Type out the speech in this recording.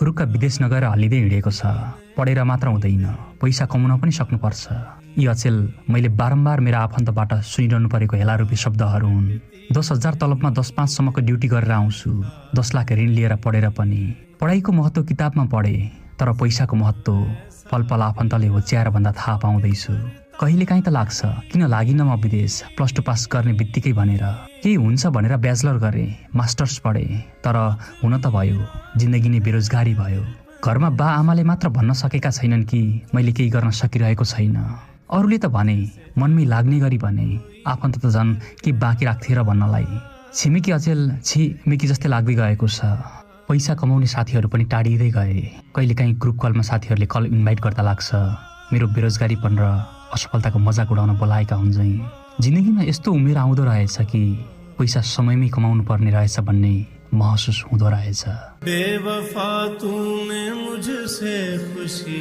फुरुक्क विदेश नगएर हल्लिँदै हिँडेको छ। पढेर मात्र हुँदैन, पैसा कमाउन पनि सक्नुपर्छ। यी अचेल मैले बारम्बार मेरा आफन्तबाट सुनिरहनु परेको हेलारूपी शब्दहरू हुन्। 10,000 तलबमा 10-5 सम्मको ड्युटी गरेर आउँछु। 10 लाख ऋण लिएर पढेर पनि। पढाइको महत्त्व किताबमा पढे, तर पैसाको महत्त्व पल पल आफन्तले होच्याएर भन्दा थाहा पाउँदैछु। कहिलेकाहीँ त लाग्छ किन लागिन म विदेश, प्लस 2 पास गर्ने बित्तिकै भनेर। केही हुन्छ भनेर ब्याचलर गरे, मास्टर्स पढे, तर हुन त भयो, जिन्दगी नै बेरोजगारी भयो। घरमा बा आमाले मात्र भन्न सकेका छैनन् कि मैले केही गर्न सकिरहेको छैन। अरूले त भने, मनमै लाग्ने गरी भने, आफन्त त झन् के बाँकी राख्थे र भन्नलाई। छिमेकी अचेल छिमेकी जस्तै लाग्दै गएको छ। पैसा कमाउने साथीहरू पनि टाढिँदै गए। कहिलेकाहीँ ग्रुप कलमा साथीहरूले कल इन्भाइट गर्दा लाग्छ मेरो बेरोजगारीपन र असफलताको मजाक उडाउन बोलाएका हुन्छन्। जिन्दगीमा यस्तो उमेर आउँदो रहेछ कि पैसा समयमै कमाउनु पर्ने रहेछ भन्ने महसुस हुँदो रहेछ। बेवफा तूने मुझसे खुशी